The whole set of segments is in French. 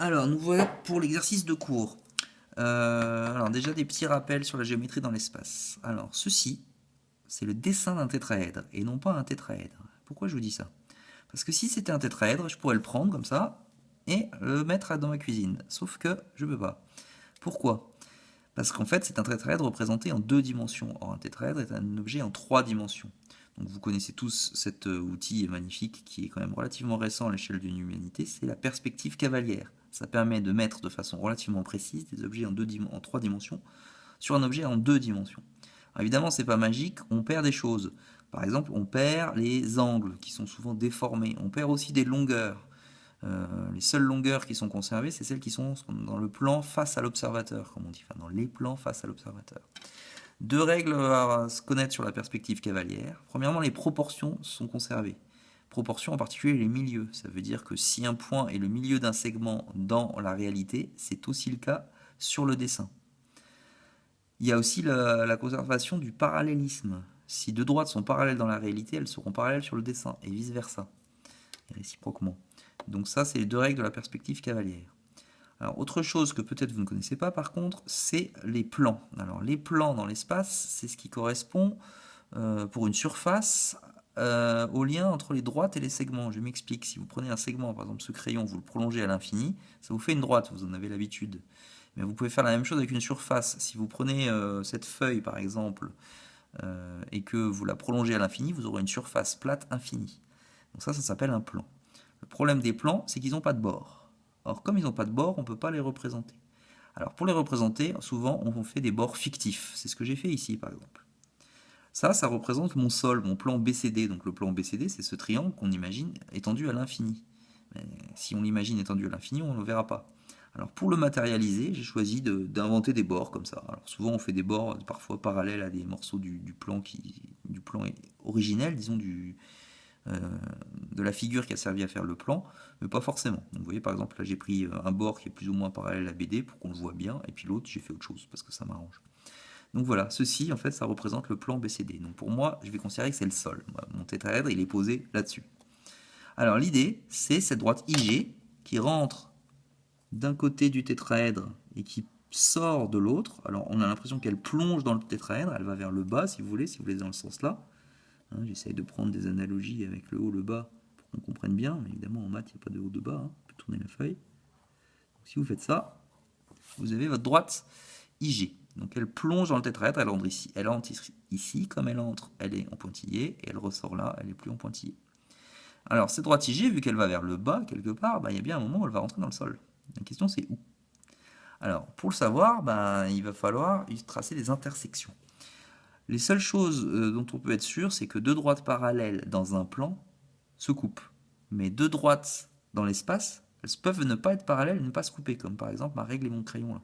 Alors, nous voilà pour l'exercice de cours. Alors, déjà des petits rappels sur la géométrie dans l'espace. Alors, ceci, c'est le dessin d'un tétraèdre et non pas un tétraèdre. Pourquoi je vous dis ça? Parce que si c'était un tétraèdre, je pourrais le prendre comme ça et le mettre dans ma cuisine. Sauf que je ne peux pas. Pourquoi? Parce qu'en fait, c'est un tétraèdre représenté en deux dimensions. Or, un tétraèdre est un objet en trois dimensions. Donc, vous connaissez tous cet outil magnifique qui est quand même relativement récent à l'échelle d'une humanité, c'est la perspective cavalière. Ça permet de mettre de façon relativement précise des objets en trois dimensions sur un objet en deux dimensions. Alors, évidemment, c'est pas magique, on perd des choses. Par exemple, on perd les angles qui sont souvent déformés. On perd aussi des longueurs. Les seules longueurs qui sont conservées, c'est celles qui sont dans le plan face à l'observateur, comme on dit, enfin dans les plans face à l'observateur. Deux règles à se connaître sur la perspective cavalière. Premièrement, les proportions sont conservées. Proportions en particulier les milieux. Ça veut dire que si un point est le milieu d'un segment dans la réalité, c'est aussi le cas sur le dessin. Il y a aussi la conservation du parallélisme. Si deux droites sont parallèles dans la réalité, elles seront parallèles sur le dessin, et vice-versa, et réciproquement. Donc ça, c'est les deux règles de la perspective cavalière. Alors, autre chose que peut-être vous ne connaissez pas par contre, c'est les plans. Alors, les plans dans l'espace, c'est ce qui correspond pour une surface au lien entre les droites et les segments. Je m'explique. Si vous prenez un segment, par exemple ce crayon, vous le prolongez à l'infini, ça vous fait une droite, vous en avez l'habitude. Mais vous pouvez faire la même chose avec une surface. Si vous prenez cette feuille, par exemple, et que vous la prolongez à l'infini, vous aurez une surface plate infinie. Donc ça s'appelle un plan. Le problème des plans, c'est qu'ils n'ont pas de bord. Or, comme ils n'ont pas de bord, on ne peut pas les représenter. Alors, pour les représenter, souvent, on fait des bords fictifs. C'est ce que j'ai fait ici, par exemple. Ça représente mon sol, mon plan BCD. Donc, le plan BCD, c'est ce triangle qu'on imagine étendu à l'infini. Mais si on l'imagine étendu à l'infini, on ne le verra pas. Alors, pour le matérialiser, j'ai choisi d'inventer des bords comme ça. Alors, souvent, on fait des bords parfois parallèles à des morceaux du plan originel, disons, euh, de la figure qui a servi à faire le plan, mais pas forcément. Donc, vous voyez, par exemple, là j'ai pris un bord qui est plus ou moins parallèle à BD pour qu'on le voit bien, et puis l'autre j'ai fait autre chose parce que ça m'arrange. Donc voilà, ceci en fait ça représente le plan BCD. Donc pour moi, je vais considérer que c'est le sol. Mon tétraèdre il est posé là-dessus. Alors l'idée, c'est cette droite IG qui rentre d'un côté du tétraèdre et qui sort de l'autre. Alors on a l'impression qu'elle plonge dans le tétraèdre, elle va vers le bas si vous voulez dans le sens là. Hein, j'essaye de prendre des analogies avec le haut, le bas, pour qu'on comprenne bien. Mais évidemment, en maths, il n'y a pas de haut, de bas. Hein. On peut tourner la feuille. Donc, si vous faites ça, vous avez votre droite IG. Donc elle plonge dans le tétraèdre, elle entre ici, comme elle entre, elle est en pointillé, et elle ressort là, elle est plus en pointillé. Alors cette droite IG, vu qu'elle va vers le bas quelque part, il y a bien un moment où elle va rentrer dans le sol. La question c'est où? Alors pour le savoir, il va falloir tracer des intersections. Les seules choses dont on peut être sûr, c'est que deux droites parallèles dans un plan se coupent. Mais deux droites dans l'espace, elles peuvent ne pas être parallèles et ne pas se couper, comme par exemple ma règle et mon crayon là.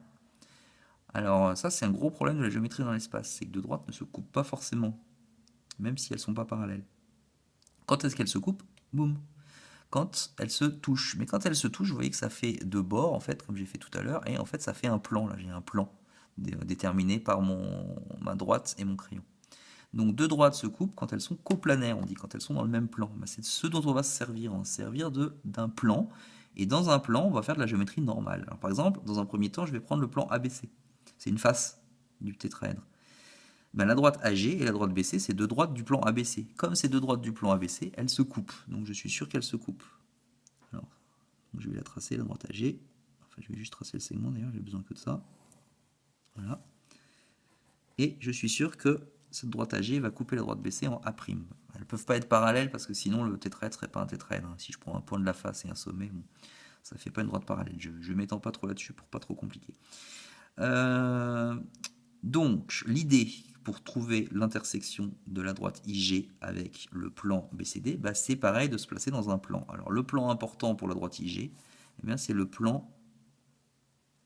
Alors ça, c'est un gros problème de la géométrie dans l'espace, c'est que deux droites ne se coupent pas forcément, même si elles ne sont pas parallèles. Quand est-ce qu'elles se coupent? Boum. Quand elles se touchent. Mais quand elles se touchent, vous voyez que ça fait deux bords, en fait, comme j'ai fait tout à l'heure, et en fait, ça fait un plan, là, j'ai un plan déterminé par ma droite et mon crayon. Donc deux droites se coupent quand elles sont coplanaires, on dit, quand elles sont dans le même plan. C'est ce dont on va se servir. On va se servir d'un plan. Et dans un plan, on va faire de la géométrie normale. Alors, par exemple, dans un premier temps, je vais prendre le plan ABC. C'est une face du tétraèdre. La droite AG et la droite BC, c'est deux droites du plan ABC. Comme ces deux droites du plan ABC, elles se coupent. Donc je suis sûr qu'elles se coupent. Alors, je vais la tracer, la droite AG. Enfin, je vais juste tracer le segment d'ailleurs, j'ai besoin que de ça. Voilà. Et je suis sûr que cette droite AG va couper la droite BC en A'. Elles ne peuvent pas être parallèles parce que sinon le tétraèdre serait pas un tétraèdre. Si je prends un point de la face et un sommet, bon, ça ne fait pas une droite parallèle. Je ne m'étends pas trop là-dessus pour pas trop compliquer. Donc l'idée pour trouver l'intersection de la droite IG avec le plan BCD, c'est pareil de se placer dans un plan. Alors le plan important pour la droite IG, c'est le plan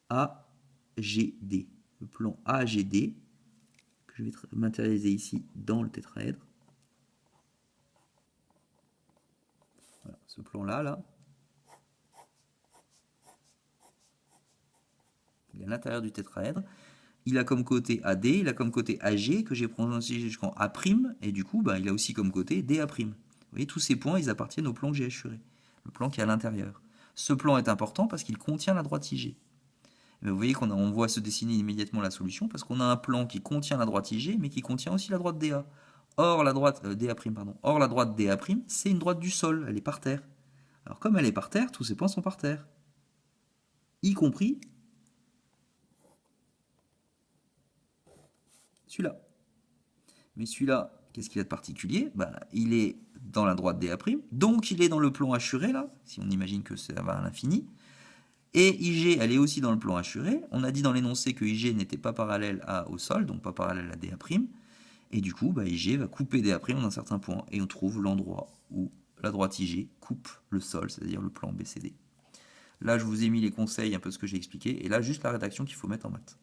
AGD. Le plan AGD, que je vais matérialiser ici dans le tétraèdre. Voilà, ce plan-là, là. Il est à l'intérieur du tétraèdre. Il a comme côté AD, il a comme côté AG, que j'ai prononcé jusqu'en A', et du coup, il a aussi comme côté DA'. Vous voyez, tous ces points, ils appartiennent au plan que j'ai assuré, le plan qui est à l'intérieur. Ce plan est important parce qu'il contient la droite IG. Mais vous voyez qu'on voit se dessiner immédiatement la solution parce qu'on a un plan qui contient la droite IG mais qui contient aussi la droite DA. Or la droite DA', pardon. Or la droite DA', c'est une droite du sol, elle est par terre. Alors comme elle est par terre, tous ces points sont par terre. Y compris celui-là. Mais celui-là, qu'est-ce qu'il a de particulier? Il est dans la droite DA', donc il est dans le plan hachuré, là, si on imagine que ça va à l'infini. Et IG, elle est aussi dans le plan hachuré. On a dit dans l'énoncé que IG n'était pas parallèle au sol, donc pas parallèle à DA'. Et du coup, IG va couper DA' dans un certain point. Et on trouve l'endroit où la droite IG coupe le sol, c'est-à-dire le plan BCD. Là, je vous ai mis les conseils, un peu ce que j'ai expliqué. Et là, juste la rédaction qu'il faut mettre en maths.